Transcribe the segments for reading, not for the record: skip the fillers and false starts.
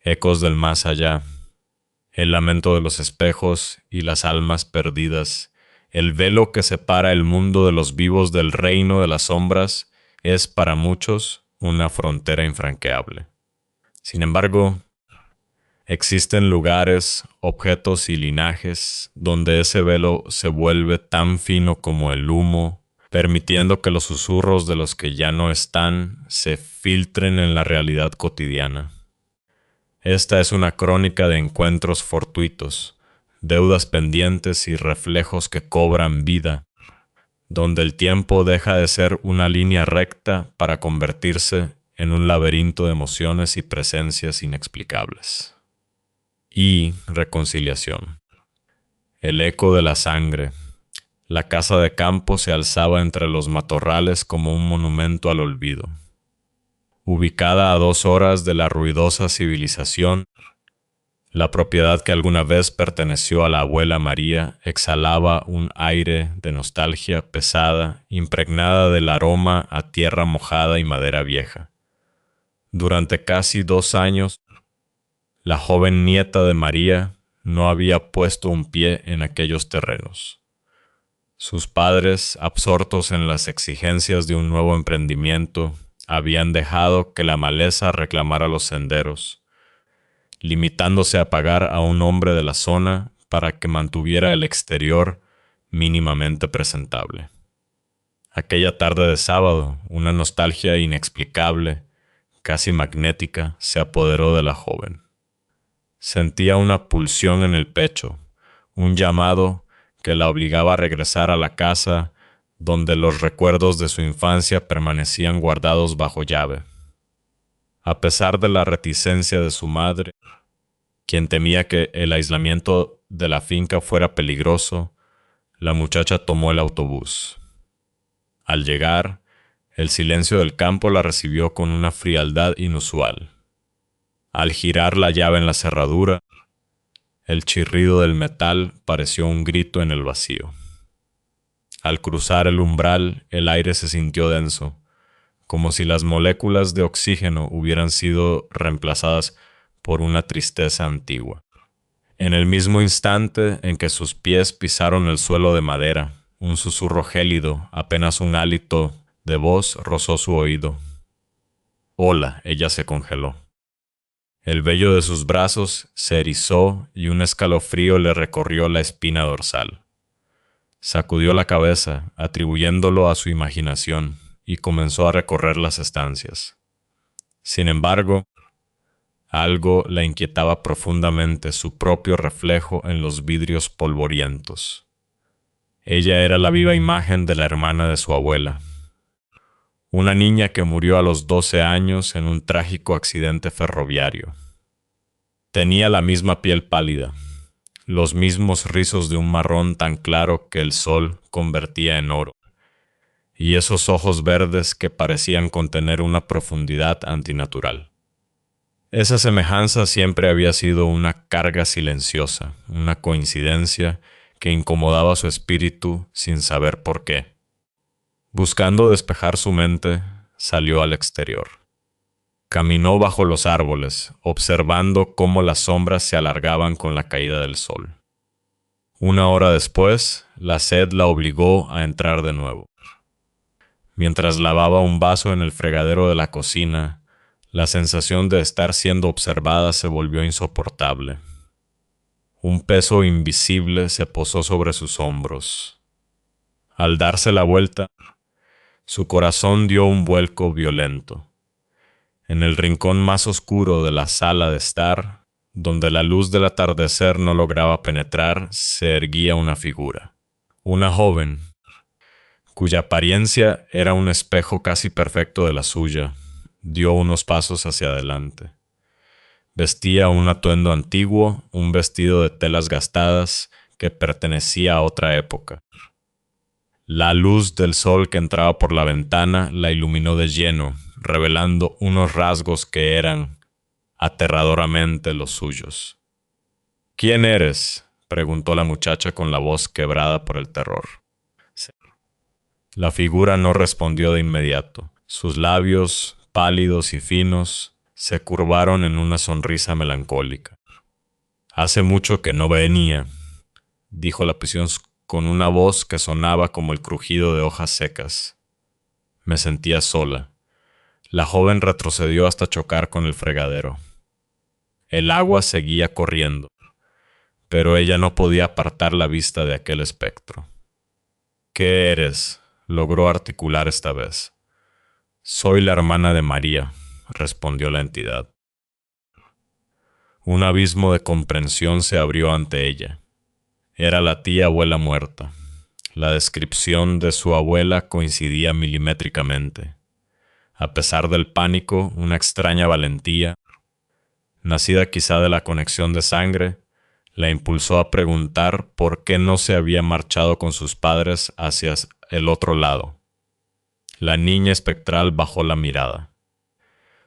ecos del más allá, el lamento de los espejos y las almas perdidas, el velo que separa el mundo de los vivos del reino de las sombras, es para muchos una frontera infranqueable. Sin embargo, existen lugares, objetos y linajes donde ese velo se vuelve tan fino como el humo, permitiendo que los susurros de los que ya no están se filtren en la realidad cotidiana. Esta es una crónica de encuentros fortuitos, deudas pendientes y reflejos que cobran vida, donde el tiempo deja de ser una línea recta para convertirse en un laberinto de emociones y presencias inexplicables. Y reconciliación. El eco de la sangre. La casa de campo se alzaba entre los matorrales como un monumento al olvido. Ubicada a 2 horas de la ruidosa civilización, la propiedad que alguna vez perteneció a la abuela María exhalaba un aire de nostalgia pesada, impregnada del aroma a tierra mojada y madera vieja. Durante casi 2 años, la joven nieta de María no había puesto un pie en aquellos terrenos. Sus padres, absortos en las exigencias de un nuevo emprendimiento, habían dejado que la maleza reclamara los senderos, limitándose a pagar a un hombre de la zona para que mantuviera el exterior mínimamente presentable. Aquella tarde de sábado, una nostalgia inexplicable, casi magnética, se apoderó de la joven. Sentía una pulsión en el pecho, un llamado que la obligaba a regresar a la casa donde los recuerdos de su infancia permanecían guardados bajo llave. A pesar de la reticencia de su madre, quien temía que el aislamiento de la finca fuera peligroso, la muchacha tomó el autobús. Al llegar, el silencio del campo la recibió con una frialdad inusual. Al girar la llave en la cerradura, el chirrido del metal pareció un grito en el vacío. Al cruzar el umbral, el aire se sintió denso, como si las moléculas de oxígeno hubieran sido reemplazadas por una tristeza antigua. En el mismo instante en que sus pies pisaron el suelo de madera, un susurro gélido, apenas un hálito de voz rozó su oído. «Hola», ella se congeló. El vello de sus brazos se erizó y un escalofrío le recorrió la espina dorsal. Sacudió la cabeza, atribuyéndolo a su imaginación, y comenzó a recorrer las estancias. Sin embargo, algo la inquietaba profundamente, su propio reflejo en los vidrios polvorientos. Ella era la viva imagen de la hermana de su abuela. Una niña que murió a los 12 años en un trágico accidente ferroviario. Tenía la misma piel pálida, los mismos rizos de un marrón tan claro que el sol convertía en oro, y esos ojos verdes que parecían contener una profundidad antinatural. Esa semejanza siempre había sido una carga silenciosa, una coincidencia que incomodaba su espíritu sin saber por qué. Buscando despejar su mente, salió al exterior. Caminó bajo los árboles, observando cómo las sombras se alargaban con la caída del sol. 1 hora después, la sed la obligó a entrar de nuevo. Mientras lavaba un vaso en el fregadero de la cocina, la sensación de estar siendo observada se volvió insoportable. Un peso invisible se posó sobre sus hombros. Al darse la vuelta, su corazón dio un vuelco violento. En el rincón más oscuro de la sala de estar, donde la luz del atardecer no lograba penetrar, se erguía una figura. Una joven, cuya apariencia era un espejo casi perfecto de la suya, dio unos pasos hacia adelante. Vestía un atuendo antiguo, un vestido de telas gastadas que pertenecía a otra época. La luz del sol que entraba por la ventana la iluminó de lleno, revelando unos rasgos que eran aterradoramente los suyos. «¿Quién eres?», preguntó la muchacha con la voz quebrada por el terror. La figura no respondió de inmediato. Sus labios, pálidos y finos, se curvaron en una sonrisa melancólica. Hace mucho que no venía, dijo la prisión con una voz que sonaba como el crujido de hojas secas. Me sentía sola. La joven retrocedió hasta chocar con el fregadero. El agua seguía corriendo, pero ella no podía apartar la vista de aquel espectro. ¿Qué eres?, logró articular esta vez. Soy la hermana de María, respondió la entidad. Un abismo de comprensión se abrió ante ella. Era la tía abuela muerta. La descripción de su abuela coincidía milimétricamente. A pesar del pánico, una extraña valentía, nacida quizá de la conexión de sangre, la impulsó a preguntar por qué no se había marchado con sus padres hacia el otro lado. La niña espectral bajó la mirada.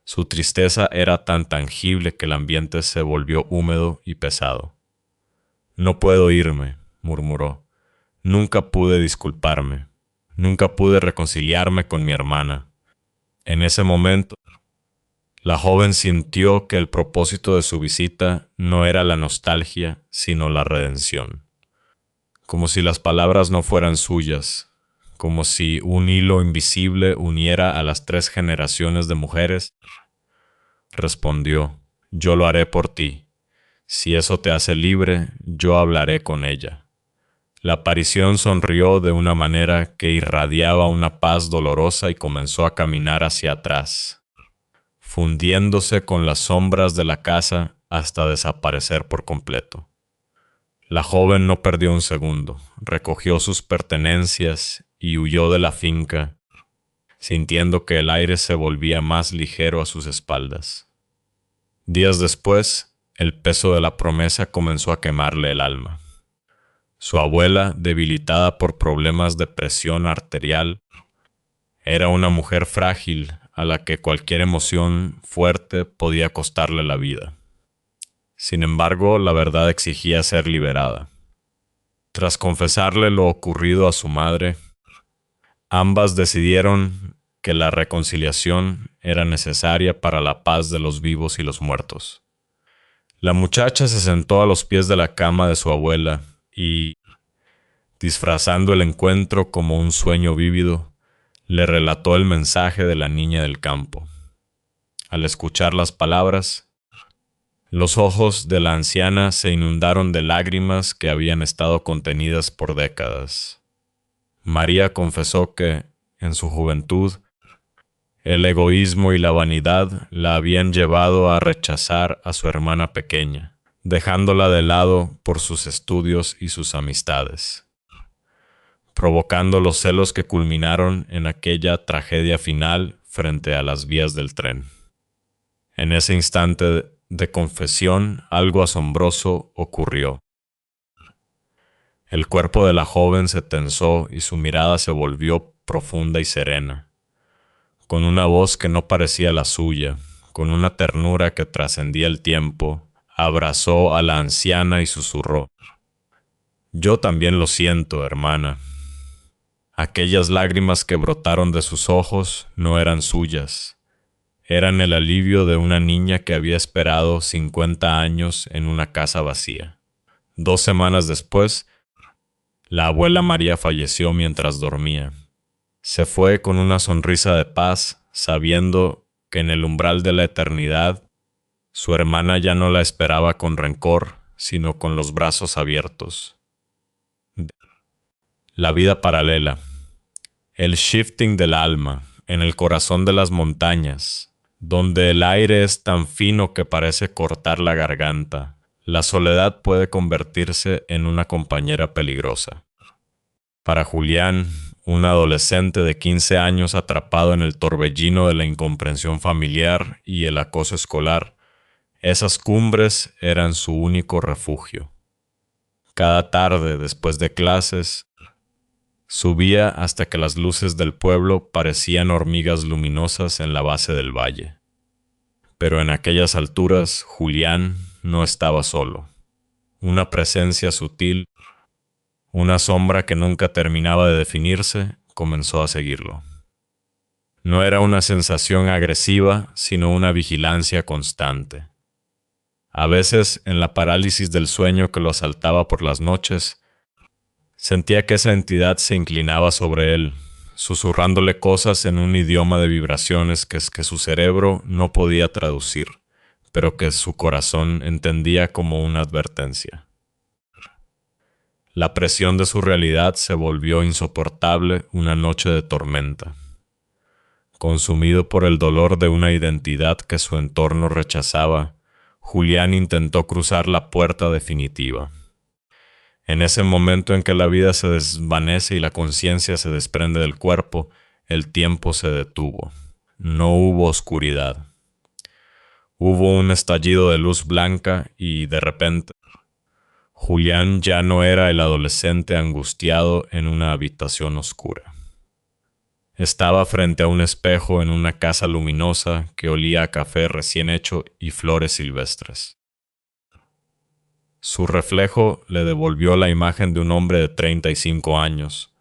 Su tristeza era tan tangible que el ambiente se volvió húmedo y pesado. No puedo irme, murmuró. Nunca pude disculparme. Nunca pude reconciliarme con mi hermana. En ese momento, la joven sintió que el propósito de su visita no era la nostalgia, sino la redención. Como si las palabras no fueran suyas, como si un hilo invisible uniera a las 3 generaciones de mujeres, respondió: yo lo haré por ti. Si eso te hace libre, yo hablaré con ella. La aparición sonrió de una manera que irradiaba una paz dolorosa y comenzó a caminar hacia atrás, fundiéndose con las sombras de la casa hasta desaparecer por completo. La joven no perdió un segundo, recogió sus pertenencias y huyó de la finca, sintiendo que el aire se volvía más ligero a sus espaldas. Días después, el peso de la promesa comenzó a quemarle el alma. Su abuela, debilitada por problemas de presión arterial, era una mujer frágil a la que cualquier emoción fuerte podía costarle la vida. Sin embargo, la verdad exigía ser liberada. Tras confesarle lo ocurrido a su madre, ambas decidieron que la reconciliación era necesaria para la paz de los vivos y los muertos. La muchacha se sentó a los pies de la cama de su abuela y, disfrazando el encuentro como un sueño vívido, le relató el mensaje de la niña del campo. Al escuchar las palabras, los ojos de la anciana se inundaron de lágrimas que habían estado contenidas por décadas. María confesó que, en su juventud, el egoísmo y la vanidad la habían llevado a rechazar a su hermana pequeña, dejándola de lado por sus estudios y sus amistades, provocando los celos que culminaron en aquella tragedia final frente a las vías del tren. En ese instante de confesión, algo asombroso ocurrió. El cuerpo de la joven se tensó y su mirada se volvió profunda y serena. Con una voz que no parecía la suya, con una ternura que trascendía el tiempo, abrazó a la anciana y susurró: yo también lo siento, hermana. Aquellas lágrimas que brotaron de sus ojos no eran suyas. Eran el alivio de una niña que había esperado 50 años en una casa vacía. 2 semanas después, la abuela María falleció mientras dormía. Se fue con una sonrisa de paz, sabiendo que en el umbral de la eternidad, su hermana ya no la esperaba con rencor, sino con los brazos abiertos. La vida paralela. El shifting del alma, en el corazón de las montañas, donde el aire es tan fino que parece cortar la garganta, la soledad puede convertirse en una compañera peligrosa. Para Julián, un adolescente de 15 años atrapado en el torbellino de la incomprensión familiar y el acoso escolar, esas cumbres eran su único refugio. Cada tarde, después de clases, subía hasta que las luces del pueblo parecían hormigas luminosas en la base del valle. Pero en aquellas alturas, Julián no estaba solo. Una presencia sutil, una sombra que nunca terminaba de definirse, comenzó a seguirlo. No era una sensación agresiva, sino una vigilancia constante. A veces, en la parálisis del sueño que lo asaltaba por las noches, sentía que esa entidad se inclinaba sobre él, susurrándole cosas en un idioma de vibraciones que su cerebro no podía traducir, pero que su corazón entendía como una advertencia. La presión de su realidad se volvió insoportable una noche de tormenta. Consumido por el dolor de una identidad que su entorno rechazaba, Julián intentó cruzar la puerta definitiva. En ese momento en que la vida se desvanece y la conciencia se desprende del cuerpo, el tiempo se detuvo. No hubo oscuridad. Hubo un estallido de luz blanca y, de repente, Julián ya no era el adolescente angustiado en una habitación oscura. Estaba frente a un espejo en una casa luminosa que olía a café recién hecho y flores silvestres. Su reflejo le devolvió la imagen de un hombre de 35 años,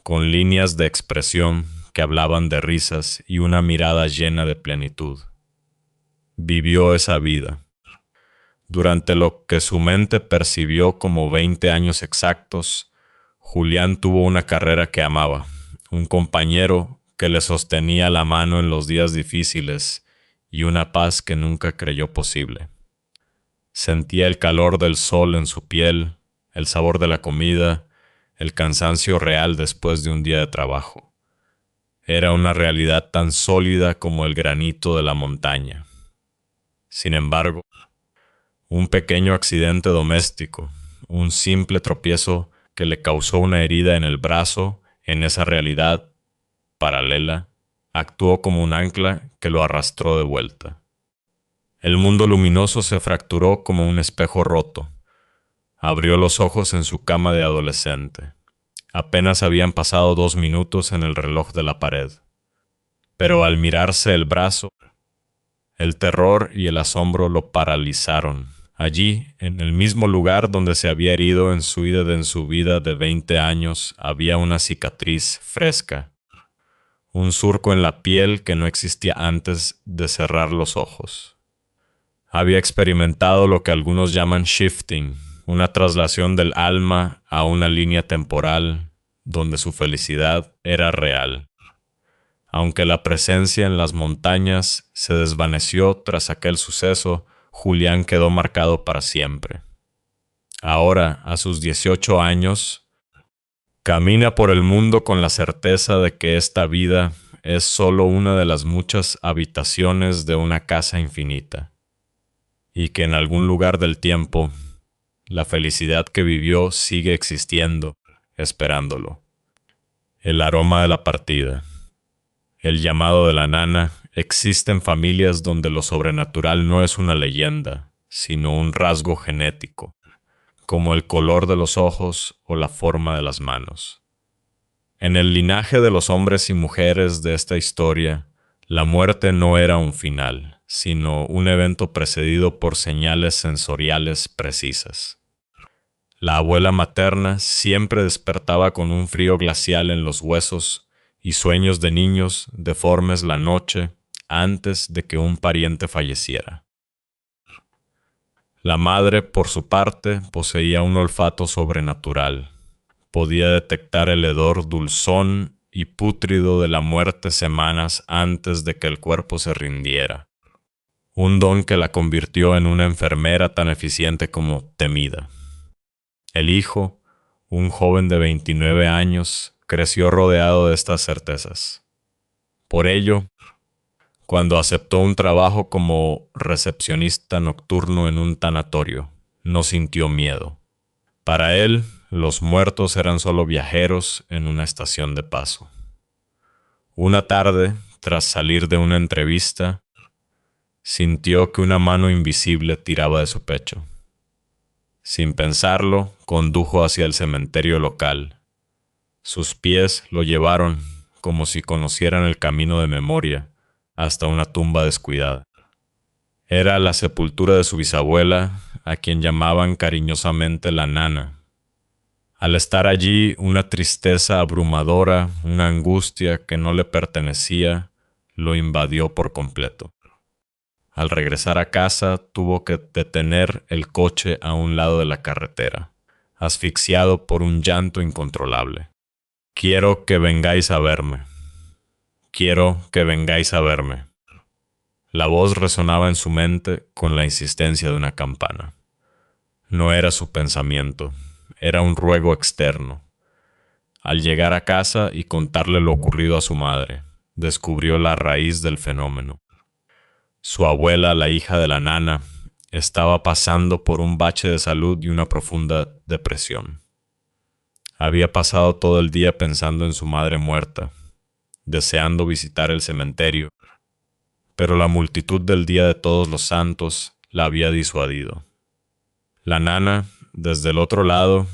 con líneas de expresión que hablaban de risas y una mirada llena de plenitud. Vivió esa vida. Durante lo que su mente percibió como 20 años exactos, Julián tuvo una carrera que amaba, un compañero que le sostenía la mano en los días difíciles y una paz que nunca creyó posible. Sentía el calor del sol en su piel, el sabor de la comida, el cansancio real después de un día de trabajo. Era una realidad tan sólida como el granito de la montaña. Sin embargo, un pequeño accidente doméstico, un simple tropiezo que le causó una herida en el brazo, en esa realidad paralela, actuó como un ancla que lo arrastró de vuelta. El mundo luminoso se fracturó como un espejo roto. Abrió los ojos en su cama de adolescente. Apenas habían pasado 2 minutos en el reloj de la pared. Pero al mirarse el brazo, el terror y el asombro lo paralizaron. Allí, en el mismo lugar donde se había herido en su vida de 20 años, había una cicatriz fresca. Un surco en la piel que no existía antes de cerrar los ojos. Había experimentado lo que algunos llaman shifting, una traslación del alma a una línea temporal donde su felicidad era real. Aunque la presencia en las montañas se desvaneció tras aquel suceso, Julián quedó marcado para siempre. Ahora, a sus 18 años, camina por el mundo con la certeza de que esta vida es solo una de las muchas habitaciones de una casa infinita, y que en algún lugar del tiempo, la felicidad que vivió sigue existiendo, esperándolo. El aroma de la partida, el llamado de la nana, existen familias donde lo sobrenatural no es una leyenda, sino un rasgo genético, como el color de los ojos o la forma de las manos. En el linaje de los hombres y mujeres de esta historia, la muerte no era un final, sino un evento precedido por señales sensoriales precisas. La abuela materna siempre despertaba con un frío glacial en los huesos y sueños de niños deformes la noche antes de que un pariente falleciera. La madre, por su parte, poseía un olfato sobrenatural. Podía detectar el hedor dulzón y pútrido de la muerte semanas antes de que el cuerpo se rindiera. Un don que la convirtió en una enfermera tan eficiente como temida. El hijo, un joven de 29 años, creció rodeado de estas certezas. Por ello, cuando aceptó un trabajo como recepcionista nocturno en un tanatorio, no sintió miedo. Para él, los muertos eran solo viajeros en una estación de paso. Una tarde, tras salir de una entrevista, sintió que una mano invisible tiraba de su pecho. Sin pensarlo, condujo hacia el cementerio local. Sus pies lo llevaron, como si conocieran el camino de memoria, hasta una tumba descuidada. Era la sepultura de su bisabuela, a quien llamaban cariñosamente la nana. Al estar allí, una tristeza abrumadora, una angustia que no le pertenecía, lo invadió por completo. Al regresar a casa, tuvo que detener el coche a un lado de la carretera, asfixiado por un llanto incontrolable. Quiero que vengáis a verme. Quiero que vengáis a verme. La voz resonaba en su mente con la insistencia de una campana. No era su pensamiento, era un ruego externo. Al llegar a casa y contarle lo ocurrido a su madre, descubrió la raíz del fenómeno. Su abuela, la hija de la nana, estaba pasando por un bache de salud y una profunda depresión. Había pasado todo el día pensando en su madre muerta, deseando visitar el cementerio, pero la multitud del Día de Todos los Santos la había disuadido. La nana, desde el otro lado,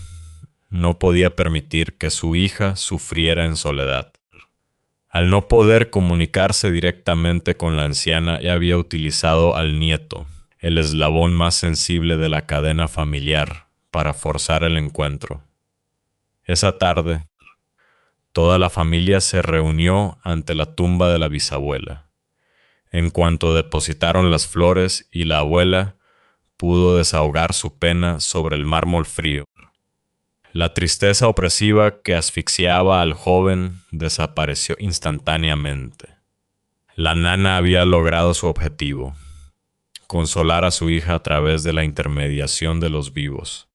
no podía permitir que su hija sufriera en soledad. Al no poder comunicarse directamente con la anciana, ella había utilizado al nieto, el eslabón más sensible de la cadena familiar, para forzar el encuentro. Esa tarde, toda la familia se reunió ante la tumba de la bisabuela. En cuanto depositaron las flores y la abuela pudo desahogar su pena sobre el mármol frío. La tristeza opresiva que asfixiaba al joven desapareció instantáneamente. La nana había logrado su objetivo: consolar a su hija a través de la intermediación de los vivos.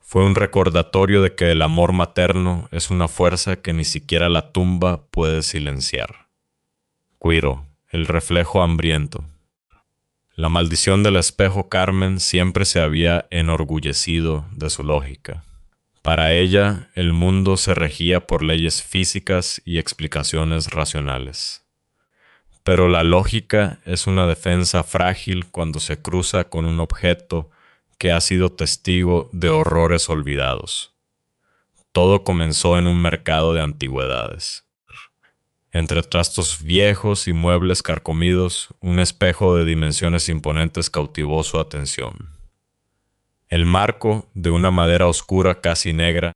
Fue un recordatorio de que el amor materno es una fuerza que ni siquiera la tumba puede silenciar. Quiro, el reflejo hambriento. La maldición del espejo Carmen siempre se había enorgullecido de su lógica. Para ella, el mundo se regía por leyes físicas y explicaciones racionales. Pero la lógica es una defensa frágil cuando se cruza con un objeto que ha sido testigo de horrores olvidados. Todo comenzó en un mercado de antigüedades. Entre trastos viejos y muebles carcomidos, un espejo de dimensiones imponentes cautivó su atención. El marco, de una madera oscura casi negra,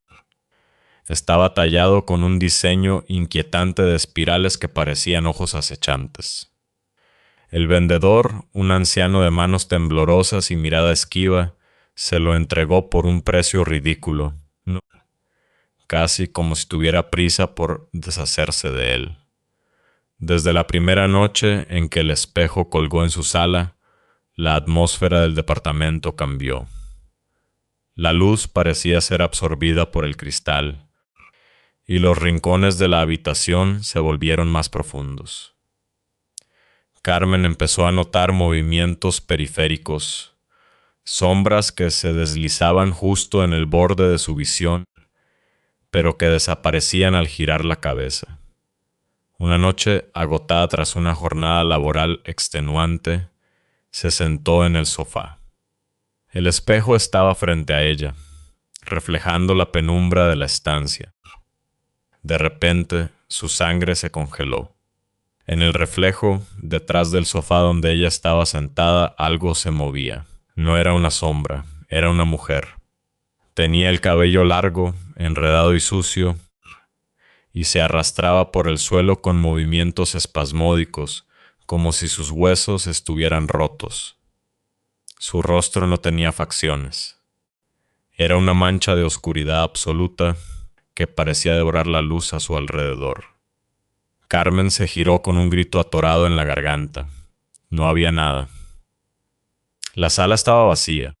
estaba tallado con un diseño inquietante de espirales que parecían ojos acechantes. El vendedor, un anciano de manos temblorosas y mirada esquiva, se lo entregó por un precio ridículo, casi como si tuviera prisa por deshacerse de él. Desde la primera noche en que el espejo colgó en su sala, la atmósfera del departamento cambió. La luz parecía ser absorbida por el cristal, y los rincones de la habitación se volvieron más profundos. Carmen empezó a notar movimientos periféricos, sombras que se deslizaban justo en el borde de su visión, pero que desaparecían al girar la cabeza. Una noche, agotada tras una jornada laboral extenuante, se sentó en el sofá. El espejo estaba frente a ella, reflejando la penumbra de la estancia. De repente, su sangre se congeló. En el reflejo, detrás del sofá donde ella estaba sentada, algo se movía. No era una sombra, era una mujer. Tenía el cabello largo, enredado y sucio, y se arrastraba por el suelo con movimientos espasmódicos, como si sus huesos estuvieran rotos. Su rostro no tenía facciones. Era una mancha de oscuridad absoluta que parecía devorar la luz a su alrededor. Carmen se giró con un grito atorado en la garganta. No había nada. La sala estaba vacía,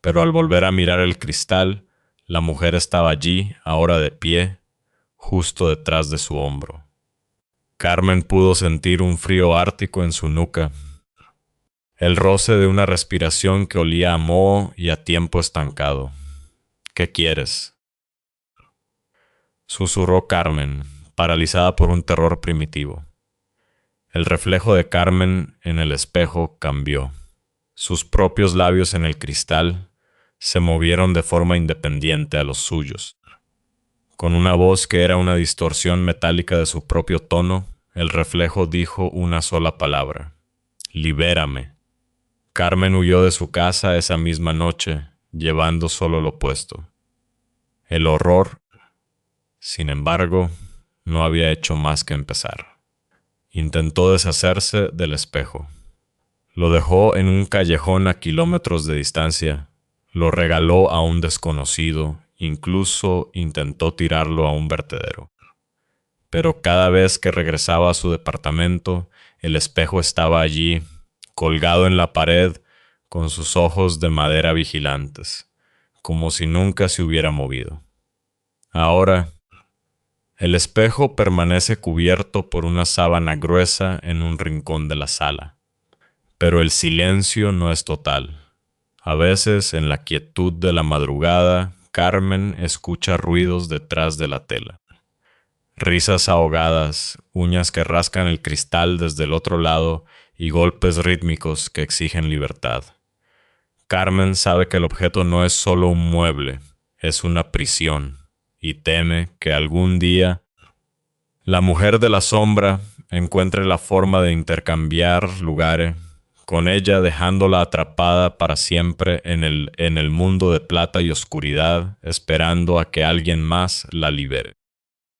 pero al volver a mirar el cristal, la mujer estaba allí, ahora de pie, justo detrás de su hombro. Carmen pudo sentir un frío ártico en su nuca, el roce de una respiración que olía a moho y a tiempo estancado. ¿Qué quieres?, susurró Carmen, paralizada por un terror primitivo. El reflejo de Carmen en el espejo cambió. Sus propios labios en el cristal se movieron de forma independiente a los suyos. Con una voz que era una distorsión metálica de su propio tono, el reflejo dijo una sola palabra: «Libérame». Carmen huyó de su casa esa misma noche, llevando solo lo puesto. El horror, sin embargo, no había hecho más que empezar. Intentó deshacerse del espejo. Lo dejó en un callejón a kilómetros de distancia. Lo regaló a un desconocido. Incluso intentó tirarlo a un vertedero. Pero cada vez que regresaba a su departamento, el espejo estaba allí, colgado en la pared, con sus ojos de madera vigilantes, como si nunca se hubiera movido. Ahora, el espejo permanece cubierto por una sábana gruesa en un rincón de la sala. Pero el silencio no es total. A veces, en la quietud de la madrugada, Carmen escucha ruidos detrás de la tela. Risas ahogadas, uñas que rascan el cristal desde el otro lado y golpes rítmicos que exigen libertad. Carmen sabe que el objeto no es solo un mueble, es una prisión, y teme que algún día la mujer de la sombra encuentre la forma de intercambiar lugares con ella, dejándola atrapada para siempre en el mundo de plata y oscuridad, esperando a que alguien más la libere.